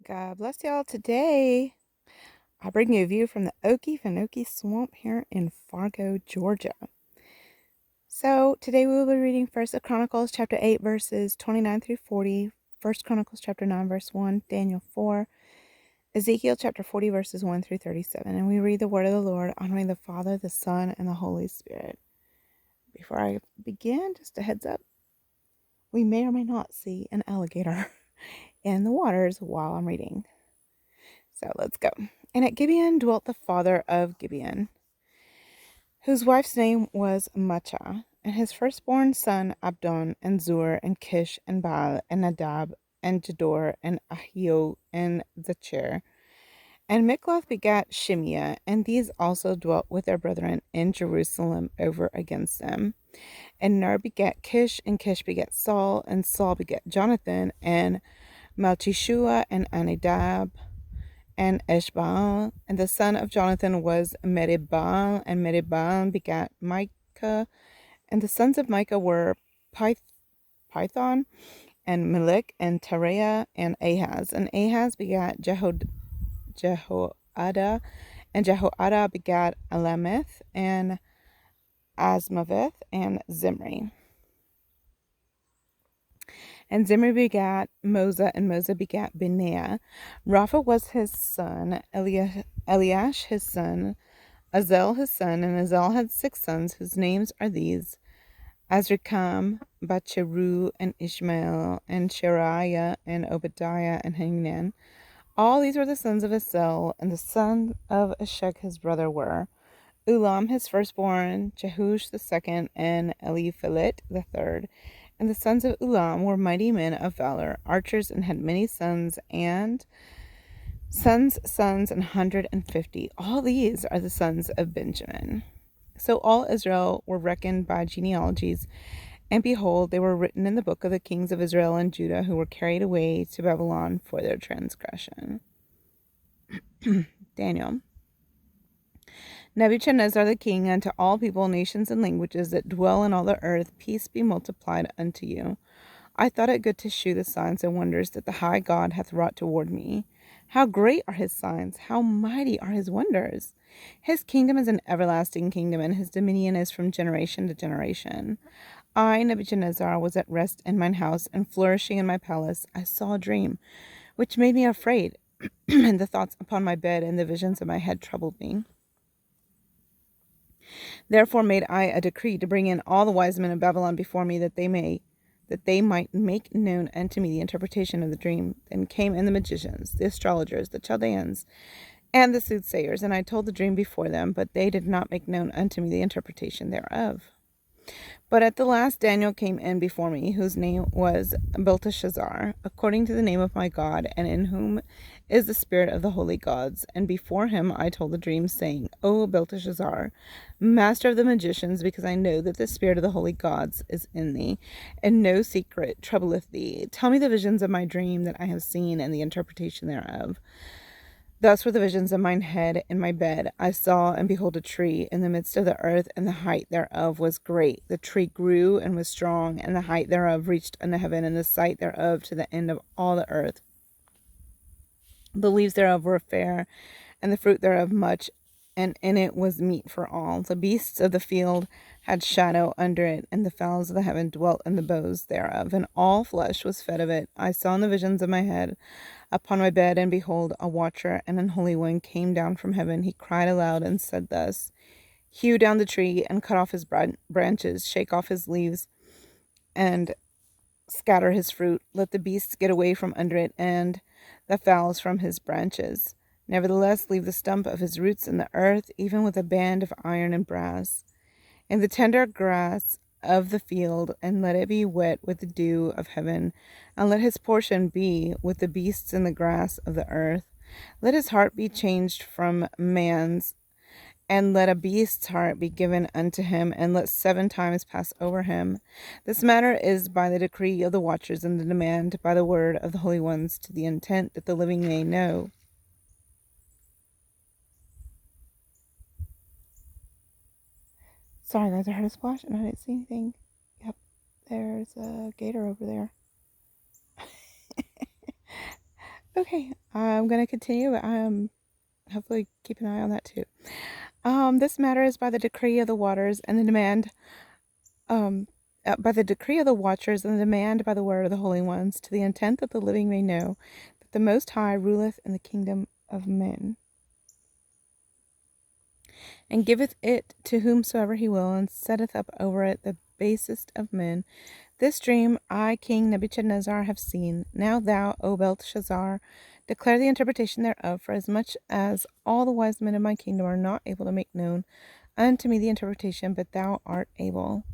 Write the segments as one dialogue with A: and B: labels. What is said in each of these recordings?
A: God bless y'all. Today, I bring you a view from the Okefenokee Swamp here in Fargo, Georgia. So, today we will be reading First Chronicles chapter 8, verses 29 through 40, First Chronicles chapter 9, verse 1, Daniel 4, Ezekiel chapter 40, verses 1 through 37. And we read the word of the Lord, honoring the Father, the Son, and the Holy Spirit. Before I begin, just a heads up, we may or may not see an alligator in the waters while I'm reading. So let's go. And at Gibeon dwelt the father of Gibeon, whose wife's name was Maachah, and his firstborn son Abdon, and Zur, and Kish, and Baal, and Nadab, and Jedor, and Ahio, and Zachir. And Mikloth begat Shimea, and these also dwelt with their brethren in Jerusalem over against them. And Ner begat Kish, and Kish begat Saul, and Saul begat Jonathan, and Malchishua, and Anadab, and Eshbaal. And the son of Jonathan was Meribbaal, and Meribbaal begat Micah. And the sons of Micah were Python, and Melech, and Tareah, and Ahaz. And Ahaz begat Jehoiada, and Jehoiada begat Alameth, and Asmaveth, and Zimri. And Zimri begat Moza, and Moza begat Benaiah. Rapha was his son, Eliash his son, Azel his son, and Azel had 6 sons, whose names are these: Azrikam, Bacheru, and Ishmael, and Shariah, and Obadiah, and Hanan. All these were the sons of Azel, and the son of Eshek his brother were Ulam his firstborn, Jehush the second, and Eliphelet the third. And the sons of Ulam were mighty men of valor, archers, and had many sons, and sons, 150. All these are the sons of Benjamin. So all Israel were reckoned by genealogies, and behold, they were written in the book of the kings of Israel and Judah, who were carried away to Babylon for their transgression. Daniel. Nebuchadnezzar the king, unto all people, nations, and languages that dwell in all the earth, peace be multiplied unto you. I thought it good to shew the signs and wonders that the high God hath wrought toward me. How great are his signs, how mighty are his wonders! His kingdom is an everlasting kingdom, and his dominion is from generation to generation. I, Nebuchadnezzar, was at rest in mine house, and flourishing in my palace. I saw a dream, which made me afraid, and the thoughts upon my bed and the visions of my head troubled me. Therefore made I a decree to bring in all the wise men of Babylon before me, that they might make known unto me the interpretation of the dream. Then came in the magicians, the astrologers, the Chaldeans, and the soothsayers, and I told the dream before them, but they did not make known unto me the interpretation thereof. But at the last Daniel came in before me, whose name was Belteshazzar, according to the name of my God, and in whom is the spirit of the holy gods. And before him I told the dream, saying, O Belteshazzar, master of the magicians, because I know that the spirit of the holy gods is in thee, and no secret troubleth thee. Tell me the visions of my dream that I have seen, and the interpretation thereof. Thus were the visions of mine head in my bed. I saw, and behold, a tree in the midst of the earth, and the height thereof was great. The tree grew and was strong, and the height thereof reached unto heaven, and the sight thereof to the end of all the earth. The leaves thereof were fair, and the fruit thereof much, and in it was meat for all. The beasts of the field had shadow under it, and the fowls of the heaven dwelt in the boughs thereof, and all flesh was fed of it. I saw in the visions of my head upon my bed, and behold, a watcher and an holy one came down from heaven. He cried aloud and said thus: Hew down the tree, and cut off his branches, shake off his leaves, and scatter his fruit. Let the beasts get away from under it, and the fowls from his branches. Nevertheless, leave the stump of his roots in the earth, even with a band of iron and brass, and the tender grass of the field, and let it be wet with the dew of heaven, and let his portion be with the beasts in the grass of the earth. Let his heart be changed from man's, and let a beast's heart be given unto him, and let 7 times pass over him. This matter is by the decree of the watchers, and the demand by the word of the holy ones, to the intent that the living may know. Sorry guys, I heard a splash and I didn't see anything. Yep, there's a gator over there. Okay, I'm going to continue, but hopefully keep an eye on that too. This matter is by the decree of the waters and the demand, um, by the decree of the watchers and the demand by the word of the holy ones, to the intent that the living may know that the Most High ruleth in the kingdom of men, and giveth it to whomsoever he will, and setteth up over it the basest of men. This dream I, King Nebuchadnezzar, have seen. Now thou, O Belteshazzar, declare the interpretation thereof, for as much as all the wise men of my kingdom are not able to make known unto me the interpretation, but thou art able.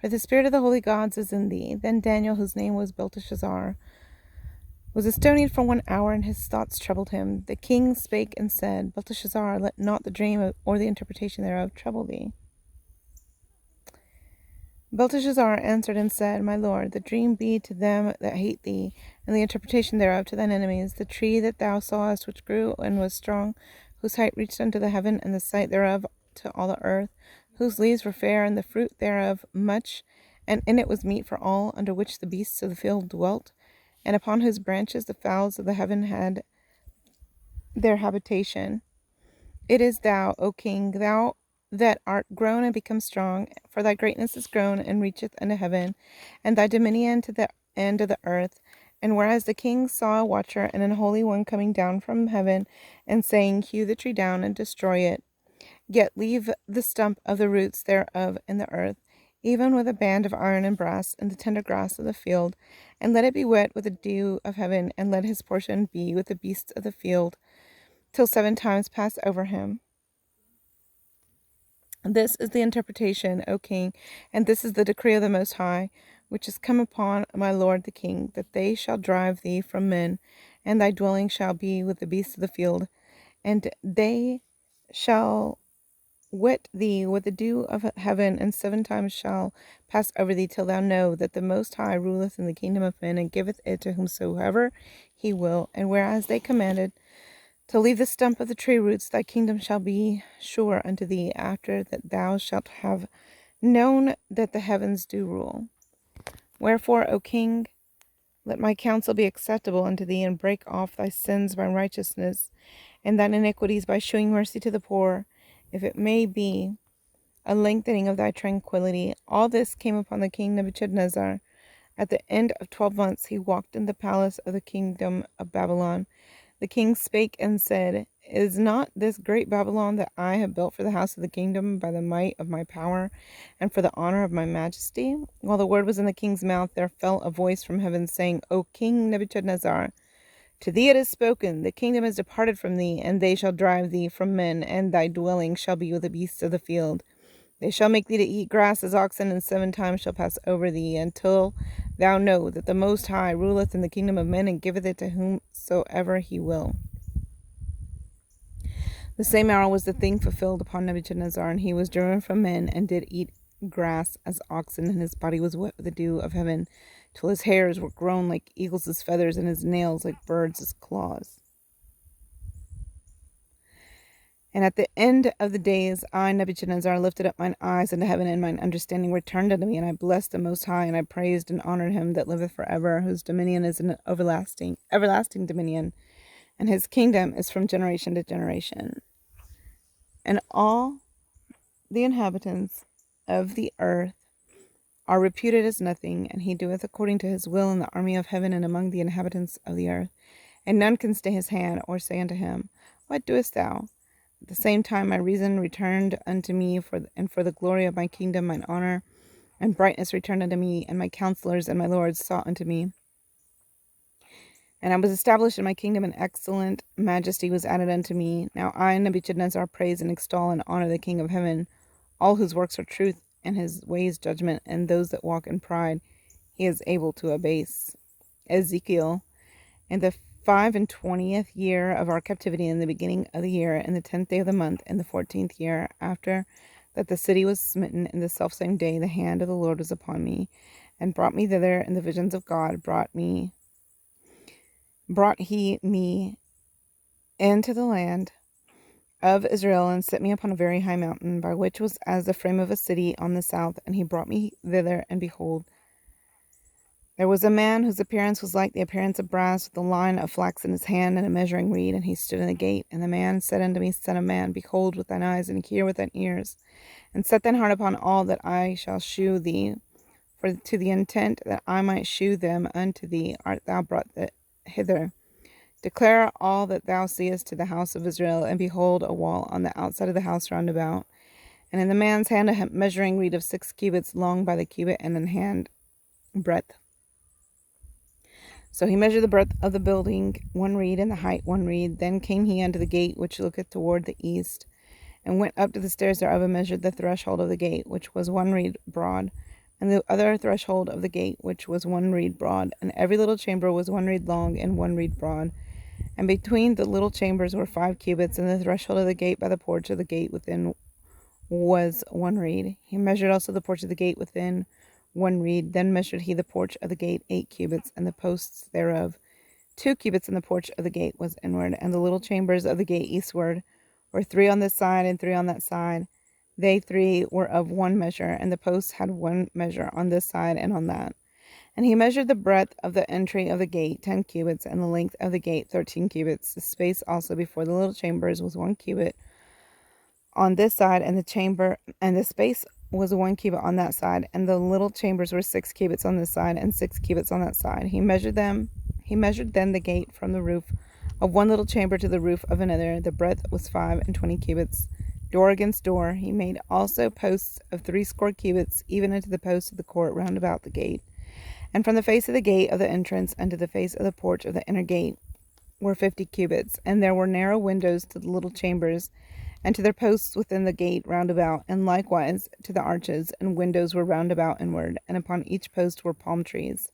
A: For the spirit of the holy gods is in thee. Then Daniel, whose name was Belteshazzar, was astonied for 1 hour, and his thoughts troubled him. The king spake and said, Belteshazzar, let not the dream or the interpretation thereof trouble thee. Belteshazzar answered and said, My lord, the dream be to them that hate thee, and the interpretation thereof to thine enemies. The tree that thou sawest, which grew and was strong, whose height reached unto the heaven, and the sight thereof to all the earth, whose leaves were fair, and the fruit thereof much, and in it was meat for all, under which the beasts of the field dwelt, and upon whose branches the fowls of the heaven had their habitation. It is thou, O king, thou that art grown and become strong, for thy greatness is grown and reacheth unto heaven, and thy dominion to the end of the earth. And whereas the king saw a watcher and an holy one coming down from heaven, and saying, Hew the tree down and destroy it, yet leave the stump of the roots thereof in the earth, even with a band of iron and brass, and the tender grass of the field, and let it be wet with the dew of heaven, and let his portion be with the beasts of the field, till 7 times pass over him. This is the interpretation, O king, and this is the decree of the Most High, which is come upon my lord the king, that they shall drive thee from men, and thy dwelling shall be with the beasts of the field, and they shall wet thee with the dew of heaven, and 7 times shall pass over thee, till thou know that the Most High ruleth in the kingdom of men, and giveth it to whomsoever he will. And whereas they commanded to leave the stump of the tree roots, thy kingdom shall be sure unto thee, after that thou shalt have known that the heavens do rule. Wherefore, O king, let my counsel be acceptable unto thee, and break off thy sins by righteousness, and thine iniquities by shewing mercy to the poor, if it may be a lengthening of thy tranquility. All this came upon the king Nebuchadnezzar. At the end of 12 months he walked in the palace of the kingdom of Babylon. The king spake and said, Is not this great Babylon that I have built for the house of the kingdom by the might of my power and for the honor of my majesty? While the word was in the king's mouth, there fell a voice from heaven, saying, O king Nebuchadnezzar, to thee it is spoken, the kingdom is departed from thee, and they shall drive thee from men, and thy dwelling shall be with the beasts of the field. They shall make thee to eat grass as oxen, and 7 times shall pass over thee, until thou know that the Most High ruleth in the kingdom of men, and giveth it to whomsoever he will. The same hour was the thing fulfilled upon Nebuchadnezzar, and he was driven from men, and did eat grass as oxen, and his body was wet with the dew of heaven, till his hairs were grown like eagles' feathers, and his nails like birds' claws. And at the end of the days, I, Nebuchadnezzar, lifted up mine eyes unto heaven, and mine understanding returned unto me, and I blessed the Most High, and I praised and honored him that liveth forever, whose dominion is an everlasting dominion, and his kingdom is from generation to generation. And all the inhabitants of the earth are reputed as nothing, and he doeth according to his will in the army of heaven and among the inhabitants of the earth. And none can stay his hand, or say unto him, What doest thou? At the same time my reason returned unto me, for the glory of my kingdom mine honor and brightness returned unto me, and my counselors and my lords sought unto me. And I was established in my kingdom, and excellent majesty was added unto me. Now I, Nebuchadnezzar, praise and extol and honor the King of heaven, all whose works are truth, and his ways judgment, and those that walk in pride he is able to abase. Ezekiel. In the 25th year of our captivity, in the beginning of the year, in the 10th day of the month, in the 14th year, after that the city was smitten, in the selfsame day the hand of the Lord was upon me, and brought me thither in the visions of God, brought he me into the land of Israel, and set me upon a very high mountain, by which was as the frame of a city on the south, and he brought me thither, and behold, There was a man whose appearance was like the appearance of brass, with a line of flax in his hand and a measuring reed, and he stood in the gate. And the man said unto me, Son of man, behold with thine eyes, and hear with thine ears, and set thine heart upon all that I shall shew thee, for to the intent that I might shew them unto thee art thou brought hither. Declare all that thou seest to the house of Israel, and behold a wall on the outside of the house round about, and in the man's hand a measuring reed of 6 cubits long by the cubit, and an hand breadth. So he measured the breadth of the building 1 reed, and the height 1 reed. Then came he unto the gate which looketh toward the east, and went up to the stairs thereof, and measured the threshold of the gate, which was 1 reed broad, and the other threshold of the gate, which was 1 reed broad. And every little chamber was 1 reed long, and 1 reed broad. And between the little chambers were 5 cubits, and the threshold of the gate by the porch of the gate within was 1 reed. He measured also the porch of the gate within 1 reed. Then measured he the porch of the gate 8 cubits, and the posts thereof 2 cubits, and the porch of the gate was inward. And the little chambers of the gate eastward were 3 on this side and 3 on that side. They 3 were of 1 measure, and the posts had 1 measure on this side and on that. And he measured the breadth of the entry of the gate 10 cubits, and the length of the gate 13 cubits. The space also before the little chambers was 1 cubit on this side, and the space was 1 cubit on that side, and the little chambers were 6 cubits on this side, and 6 cubits on that side. He measured then the gate from the roof of one little chamber to the roof of another. The breadth was 25 cubits, door against door. He made also posts of 60 cubits, even unto the posts of the court round about the gate. And from the face of the gate of the entrance unto the face of the porch of the inner gate were 50 cubits. And there were narrow windows to the little chambers, and to their posts within the gate round about, and likewise to the arches, and windows were round about inward, and upon each post were palm trees.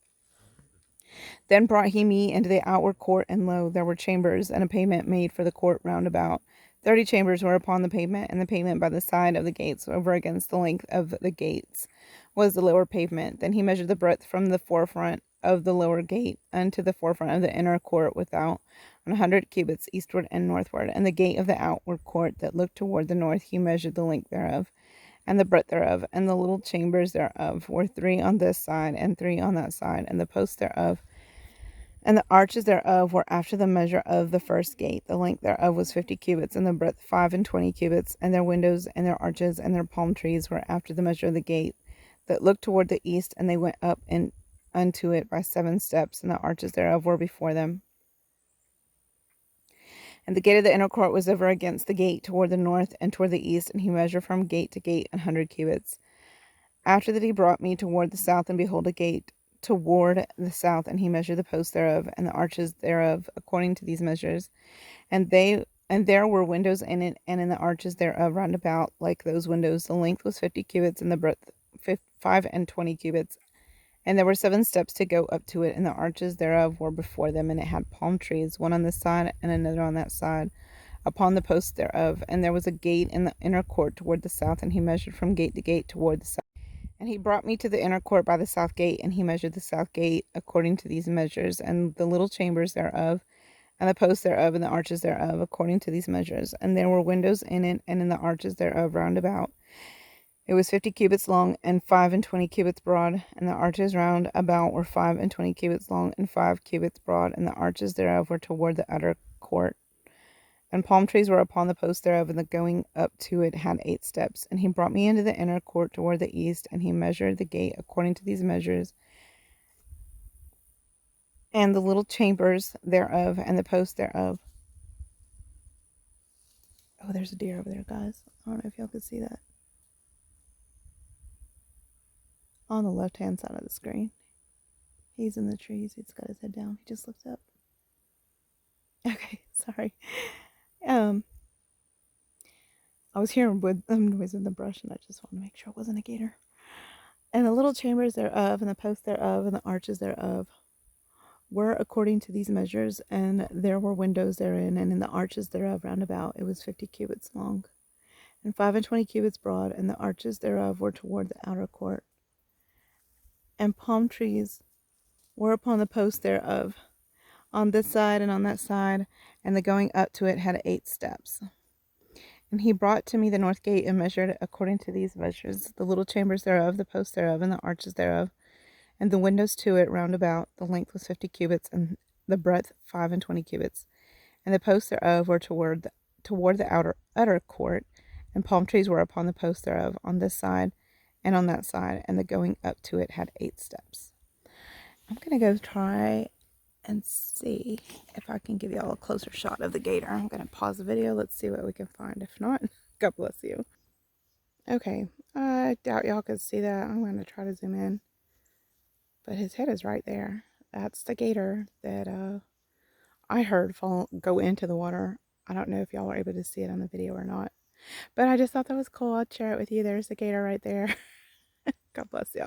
A: Then brought he me into the outward court, and lo, there were chambers, and a pavement made for the court round about. 30 chambers were upon the pavement, and the pavement by the side of the gates over against the length of the gates was the lower pavement. Then he measured the breadth from the forefront of the lower gate unto the forefront of the inner court without 100 cubits eastward and northward. And the gate of the outward court that looked toward the north he measured the length thereof, and the breadth thereof, and the little chambers thereof were 3 on this side and 3 on that side, and the posts thereof and the arches thereof were after the measure of the first gate. The length thereof was 50 cubits, and the breadth 25 cubits. And their windows and their arches and their palm trees were after the measure of the gate that looked toward the east. And they went up unto it by 7 steps, and the arches thereof were before them. And the gate of the inner court was over against the gate toward the north and toward the east. And he measured from gate to gate 100 cubits. After that he brought me toward the south, and behold, a gate toward the south, and he measured the posts thereof and the arches thereof according to these measures. And there were windows in it, and in the arches thereof round about like those windows. The length was 50 cubits, and the breadth 25 cubits. And there were 7 steps to go up to it, and the arches thereof were before them. And it had palm trees, one on this side and another on that side, upon the posts thereof. And there was a gate in the inner court toward the south, and he measured from gate to gate toward the south. And he brought me to the inner court by the south gate, and he measured the south gate according to these measures, and the little chambers thereof, and the posts thereof, and the arches thereof, according to these measures. And there were windows in it, and in the arches thereof round about. It was 50 cubits long, and 25 cubits broad, and the arches round about were 25 cubits long, and 5 cubits broad, and the arches thereof were toward the outer court. And palm trees were upon the posts thereof, and the going up to it had 8 steps. And he brought me into the inner court toward the east, and he measured the gate according to these measures, and the little chambers thereof, and the posts thereof. Oh, there's a deer over there, guys. I don't know if y'all could see that. On the left-hand side of the screen. He's in the trees. He's got his head down. He just looked up. Okay, sorry. I was hearing noise in the brush, and I just wanted to make sure it wasn't a gator. And the little chambers thereof, and the posts thereof, and the arches thereof were according to these measures, and there were windows therein, and in the arches thereof round about it was 50 cubits long, and 25 cubits broad, and the arches thereof were toward the outer court. And palm trees were upon the posts thereof, on this side and on that side, and the going up to it had 8 steps. And he brought to me the north gate, and measured it according to these measures, the little chambers thereof, the posts thereof, and the arches thereof. and the windows to it round about. The length was 50 cubits, and the breadth 25 cubits. And the posts thereof were toward the utter court, and palm trees were upon the posts thereof, on this side and on that side, and the going up to it had 8 steps. I'm gonna go try and see if I can give y'all a closer shot of the gator. I'm gonna pause the video. Let's see what we can find. If not, God bless you. Okay, I doubt y'all could see that. I'm gonna try to zoom in, but his head is right there. That's the gator that I heard go into the water. I don't know if y'all were able to see it on the video or not, but I just thought that was cool. I'd share it with you. There's the gator right there. God bless y'all.